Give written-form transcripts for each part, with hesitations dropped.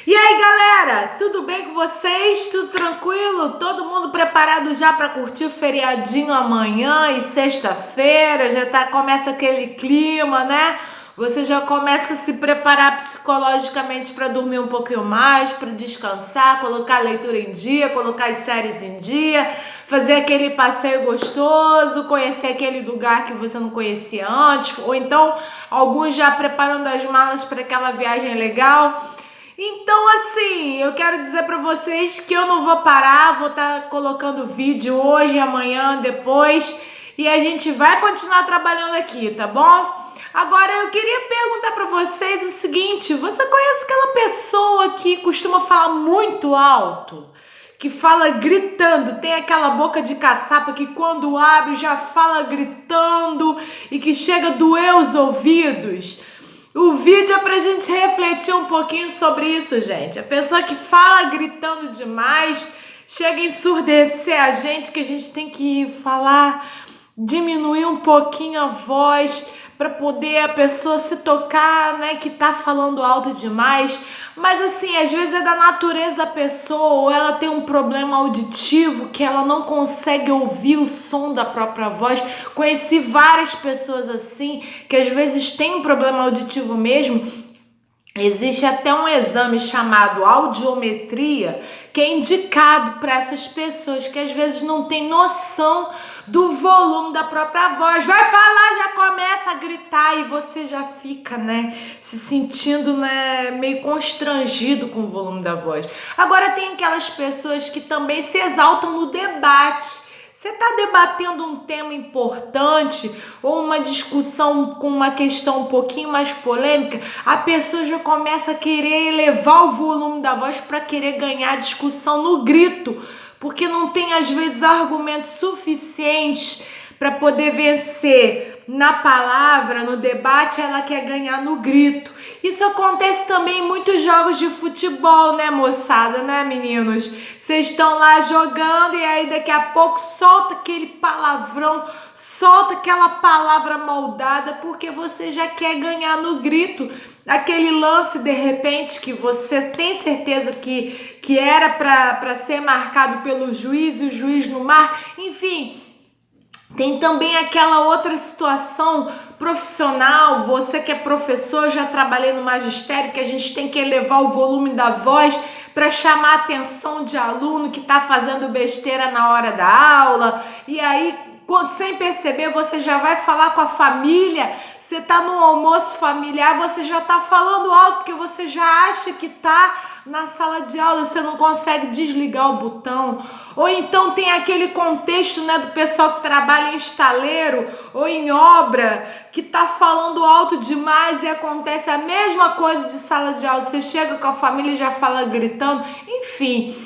E aí, galera, tudo bem com vocês? Tudo tranquilo? Todo mundo preparado já para curtir o feriadinho amanhã e sexta-feira? Começa aquele clima, né? Você já começa a se preparar psicologicamente para dormir um pouquinho mais, para descansar, colocar a leitura em dia, colocar as séries em dia, fazer aquele passeio gostoso, conhecer aquele lugar que você não conhecia antes, ou então alguns já preparando as malas para aquela viagem legal. Então, assim, eu quero dizer para vocês que eu não vou parar, vou estar colocando vídeo hoje, amanhã, depois, e a gente vai continuar trabalhando aqui, tá bom? Agora, eu queria perguntar para vocês o seguinte: você conhece aquela pessoa que costuma falar muito alto? Que fala gritando, tem aquela boca de caçapa que quando abre já fala gritando e que chega a doer os ouvidos? O vídeo é pra gente refletir um pouquinho sobre isso, gente. A pessoa que fala gritando demais chega a ensurdecer a gente, que a gente tem que falar, diminuir um pouquinho a voz para poder a pessoa se tocar, né, que tá falando alto demais. Mas assim, às vezes é da natureza da pessoa, ou ela tem um problema auditivo que ela não consegue ouvir o som da própria voz. Conheci várias pessoas assim, que às vezes tem um problema auditivo mesmo. Existe até um exame chamado audiometria, que é indicado para essas pessoas que às vezes não têm noção do volume da própria voz. Vai falar, já começa a gritar e você já fica, né, se sentindo, né, meio constrangido com o volume da voz. Agora tem aquelas pessoas que também se exaltam no debate. Você está debatendo um tema importante ou uma discussão com uma questão um pouquinho mais polêmica, a pessoa já começa a querer elevar o volume da voz para querer ganhar a discussão no grito, porque não tem às vezes argumentos suficientes para poder vencer na palavra, no debate, ela quer ganhar no grito. Isso acontece também em muitos jogos de futebol, né, moçada, né, meninos? Vocês estão lá jogando e aí daqui a pouco solta aquele palavrão, solta aquela palavra maldada, porque você já quer ganhar no grito. Aquele lance, de repente, que você tem certeza que era para ser marcado pelo juiz, e o juiz não marca, enfim. Tem também aquela outra situação profissional, você que é professor, já trabalhei no magistério, que a gente tem que elevar o volume da voz para chamar a atenção de aluno que está fazendo besteira na hora da aula, e aí, sem perceber, você já vai falar com a família. Você tá no almoço familiar, você já tá falando alto porque você já acha que tá na sala de aula, você não consegue desligar o botão. Ou então tem aquele contexto, né, do pessoal que trabalha em estaleiro ou em obra, que tá falando alto demais e acontece a mesma coisa de sala de aula. Você chega com a família e já fala gritando, enfim.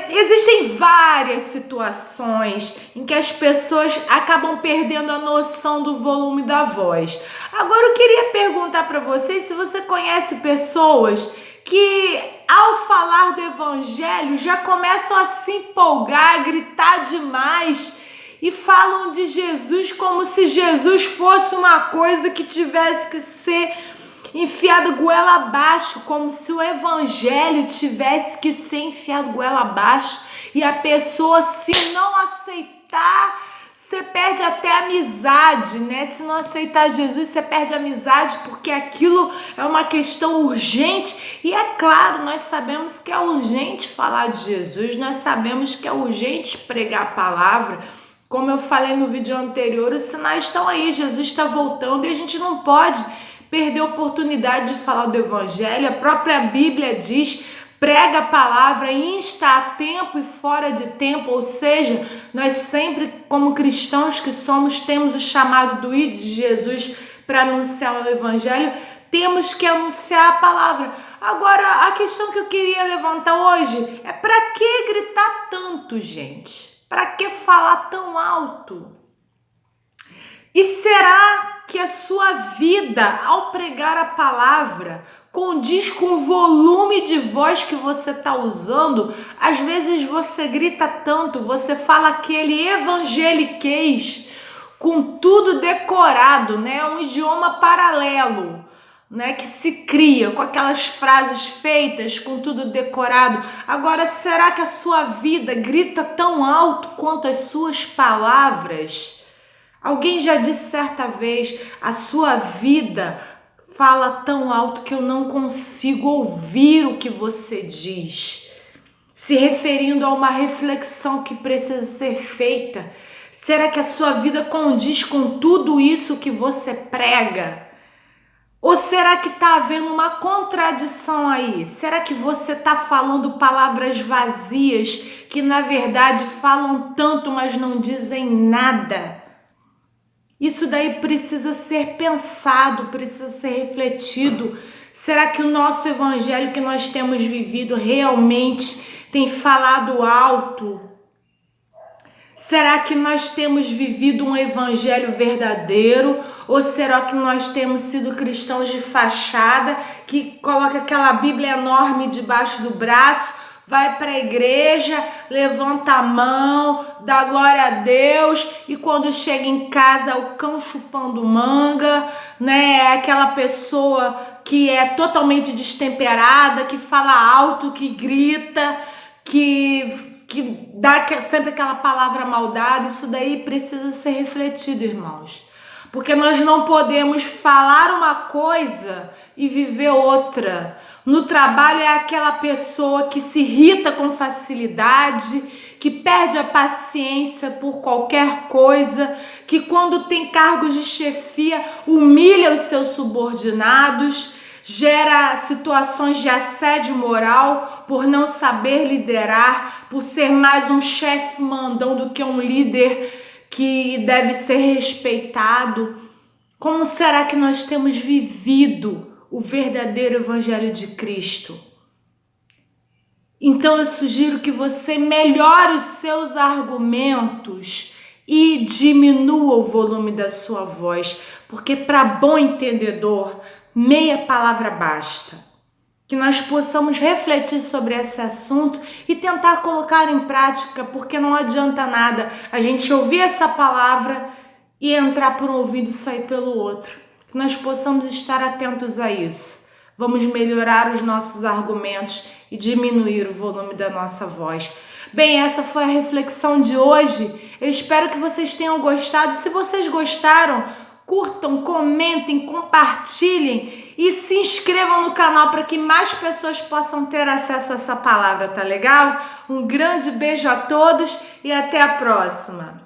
Existem várias situações em que as pessoas acabam perdendo a noção do volume da voz. Agora eu queria perguntar para vocês se você conhece pessoas que ao falar do evangelho já começam a se empolgar, a gritar demais e falam de Jesus como se Jesus fosse uma coisa que tivesse que ser enfiado goela abaixo, como se o evangelho tivesse que ser enfiado goela abaixo, e a pessoa, se não aceitar, você perde até a amizade, né? Se não aceitar Jesus, você perde a amizade, porque aquilo é uma questão urgente. E é claro, nós sabemos que é urgente falar de Jesus, nós sabemos que é urgente pregar a palavra. Como eu falei no vídeo anterior, os sinais estão aí, Jesus está voltando e a gente não pode perder a oportunidade de falar do evangelho. A própria Bíblia diz: prega a palavra, insta a tempo e fora de tempo, ou seja, nós sempre, como cristãos que somos, temos o chamado do ID de Jesus para anunciar o evangelho, temos que anunciar a palavra. Agora, a questão que eu queria levantar hoje é: para que gritar tanto, gente? Para que falar tão alto? E será que a sua vida, ao pregar a palavra, condiz com o volume de voz que você está usando? Às vezes você grita tanto, você fala aquele evangeliquez com tudo decorado, né? Um idioma paralelo. né, que se cria com aquelas frases feitas, com tudo decorado. Agora, será que a sua vida grita tão alto quanto as suas palavras? Alguém já disse certa vez, a sua vida fala tão alto que eu não consigo ouvir o que você diz. Se referindo a uma reflexão que precisa ser feita. Será que a sua vida condiz com tudo isso que você prega? Ou será que está havendo uma contradição aí? Será que você está falando palavras vazias que na verdade falam tanto, mas não dizem nada? Isso daí precisa ser pensado, precisa ser refletido. Será que o nosso evangelho que nós temos vivido realmente tem falado alto? Será que nós temos vivido um evangelho verdadeiro? Ou será que nós temos sido cristãos de fachada, que coloca aquela Bíblia enorme debaixo do braço, vai para a igreja, levanta a mão, dá glória a Deus e quando chega em casa o cão chupando manga, né? É aquela pessoa que é totalmente destemperada, que fala alto, que grita, que dá sempre aquela palavra maldada. Isso daí precisa ser refletido, irmãos. Porque nós não podemos falar uma coisa e viver outra. No trabalho é aquela pessoa que se irrita com facilidade, que perde a paciência por qualquer coisa, que quando tem cargos de chefia humilha os seus subordinados, gera situações de assédio moral por não saber liderar, por ser mais um chefe mandão do que um líder que deve ser respeitado. Como será que nós temos vivido o verdadeiro evangelho de Cristo? Então eu sugiro que você melhore os seus argumentos e diminua o volume da sua voz, porque para bom entendedor, meia palavra basta. Que nós possamos refletir sobre esse assunto e tentar colocar em prática, porque não adianta nada a gente ouvir essa palavra e entrar por um ouvido e sair pelo outro. Que nós possamos estar atentos a isso. Vamos melhorar os nossos argumentos e diminuir o volume da nossa voz. Bem, essa foi a reflexão de hoje. Eu espero que vocês tenham gostado. Se vocês gostaram, curtam, comentem, compartilhem e se inscrevam no canal para que mais pessoas possam ter acesso a essa palavra, tá legal? Um grande beijo a todos e até a próxima!